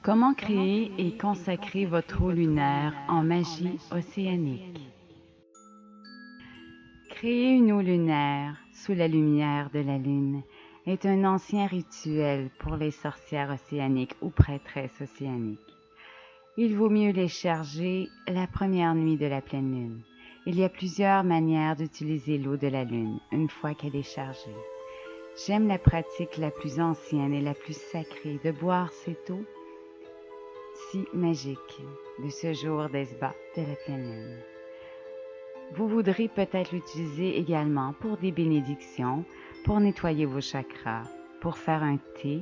Comment créer et consacrer votre eau lunaire en magie océanique? Créer une eau lunaire sous la lumière de la lune est un ancien rituel pour les sorcières océaniques ou prêtresses océaniques. Il vaut mieux les charger la première nuit de la pleine lune. Il y a plusieurs manières d'utiliser l'eau de la lune une fois qu'elle est chargée. J'aime la pratique la plus ancienne et la plus sacrée de boire cette eau si magique de ce jour d'Esba de la pleine lune. Vous voudrez peut-être l'utiliser également pour des bénédictions, pour nettoyer vos chakras, pour faire un thé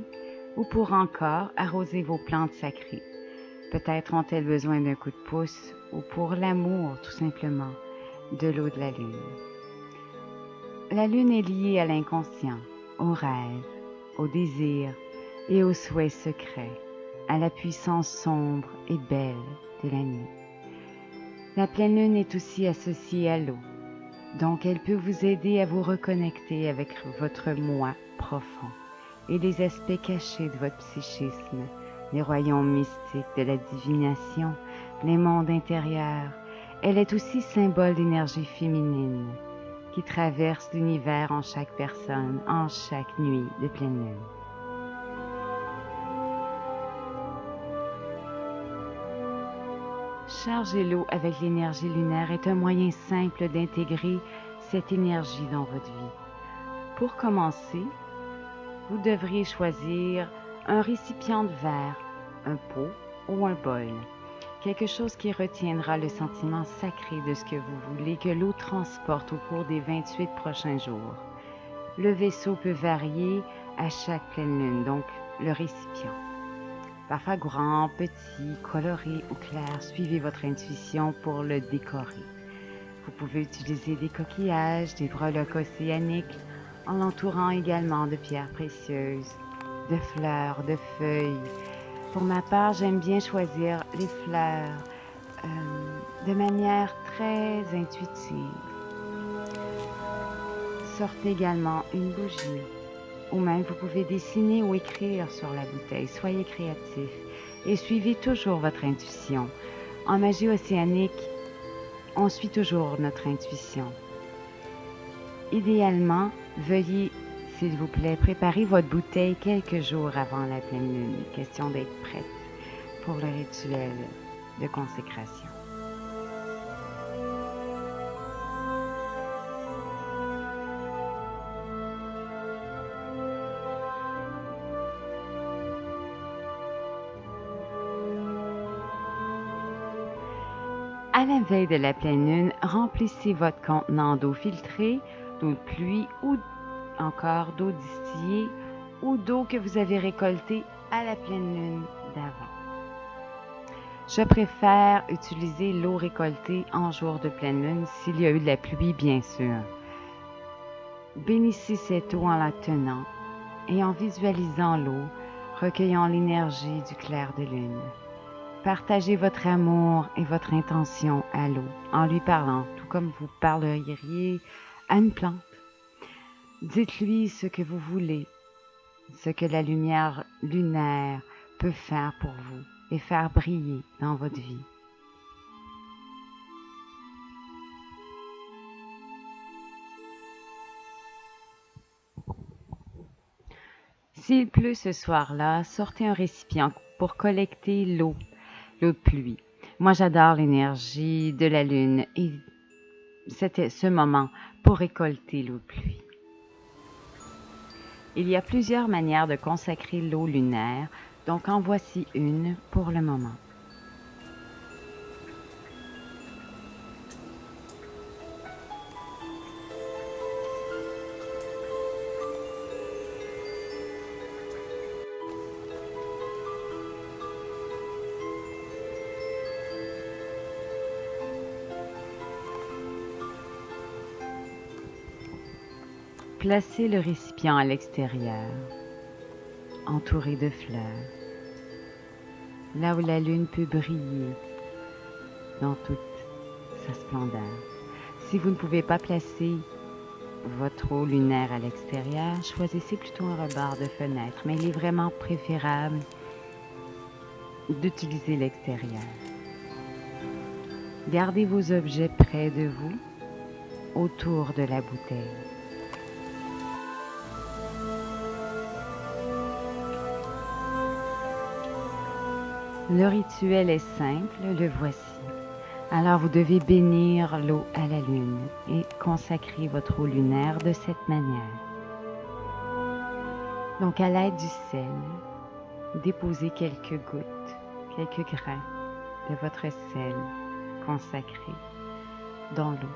ou pour encore arroser vos plantes sacrées. Peut-être ont-elles besoin d'un coup de pouce ou pour l'amour tout simplement de l'eau de la lune. La lune est liée à l'inconscient, aux rêves, aux désirs et aux souhaits secrets, à la puissance sombre et belle de la nuit. La pleine lune est aussi associée à l'eau, donc elle peut vous aider à vous reconnecter avec votre moi profond et les aspects cachés de votre psychisme, les royaumes mystiques de la divination, les mondes intérieurs. Elle est aussi symbole d'énergie féminine qui traverse l'univers en chaque personne, en chaque nuit de pleine lune. Charger l'eau avec l'énergie lunaire est un moyen simple d'intégrer cette énergie dans votre vie. Pour commencer, vous devriez choisir un récipient de verre, un pot ou un bol. Quelque chose qui retiendra le sentiment sacré de ce que vous voulez que l'eau transporte au cours des 28 prochains jours. Le vaisseau peut varier à chaque pleine lune, donc le récipient. Parfois grand, petit, coloré ou clair, suivez votre intuition pour le décorer. Vous pouvez utiliser des coquillages, des breloques océaniques, en l'entourant également de pierres précieuses, de fleurs, de feuilles. Pour ma part, j'aime bien choisir les fleurs de manière très intuitive. Sortez également une bougie, ou même vous pouvez dessiner ou écrire sur la bouteille. Soyez créatif et suivez toujours votre intuition. En magie océanique, on suit toujours notre intuition. Idéalement, veuillez, s'il vous plaît, préparer votre bouteille quelques jours avant la pleine lune. Question d'être prête pour le rituel de consécration. À la veille de la pleine lune, remplissez votre contenant d'eau filtrée, d'eau de pluie ou encore d'eau distillée ou d'eau que vous avez récoltée à la pleine lune d'avant. Je préfère utiliser l'eau récoltée en jour de pleine lune s'il y a eu de la pluie, bien sûr. Bénissez cette eau en la tenant et en visualisant l'eau, recueillant l'énergie du clair de lune. Partagez votre amour et votre intention à l'eau en lui parlant, tout comme vous parleriez à une plante. Dites-lui ce que vous voulez, ce que la lumière lunaire peut faire pour vous et faire briller dans votre vie. S'il pleut ce soir-là, sortez un récipient pour collecter l'eau de pluie. Moi, j'adore l'énergie de la lune et c'était ce moment pour récolter l'eau de pluie. Il y a plusieurs manières de consacrer l'eau lunaire, donc en voici une pour le moment. Placez le récipient à l'extérieur, entouré de fleurs, là où la lune peut briller dans toute sa splendeur. Si vous ne pouvez pas placer votre eau lunaire à l'extérieur, choisissez plutôt un rebord de fenêtre, mais il est vraiment préférable d'utiliser l'extérieur. Gardez vos objets près de vous, autour de la bouteille. Le rituel est simple, le voici. Alors vous devez bénir l'eau à la lune et consacrer votre eau lunaire de cette manière. Donc à l'aide du sel, déposez quelques gouttes, quelques grains de votre sel consacré dans l'eau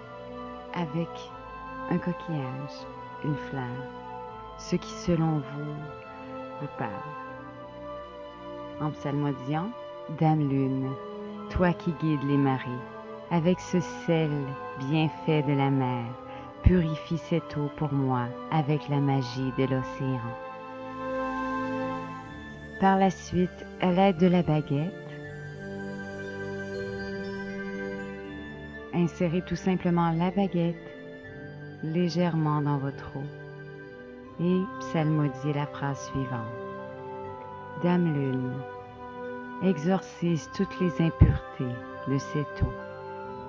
avec un coquillage, une fleur, ce qui selon vous parle. En psalmodiant, Dame Lune, toi qui guides les marées, avec ce sel bien fait de la mer, purifie cette eau pour moi avec la magie de l'océan. Par la suite, à l'aide de la baguette, insérez tout simplement la baguette légèrement dans votre eau et psalmodiez la phrase suivante. Dame Lune, exorcise toutes les impuretés de cette eau.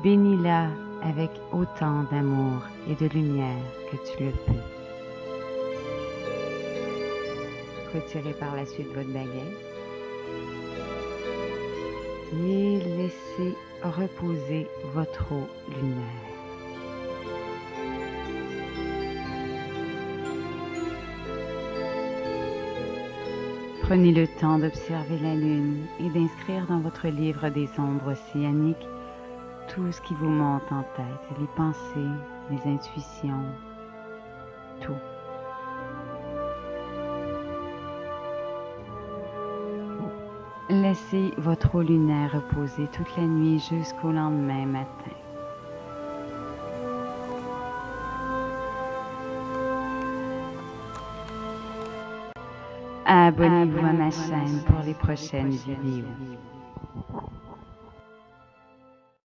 Bénis-la avec autant d'amour et de lumière que tu le peux. Retirez par la suite votre baguette et laissez reposer votre eau lunaire. Prenez le temps d'observer la lune et d'inscrire dans votre livre des ombres océaniques tout ce qui vous monte en tête, les pensées, les intuitions, tout. Laissez votre eau lunaire reposer toute la nuit jusqu'au lendemain matin. Abonnez-vous à ma chaîne pour les prochaines vidéos.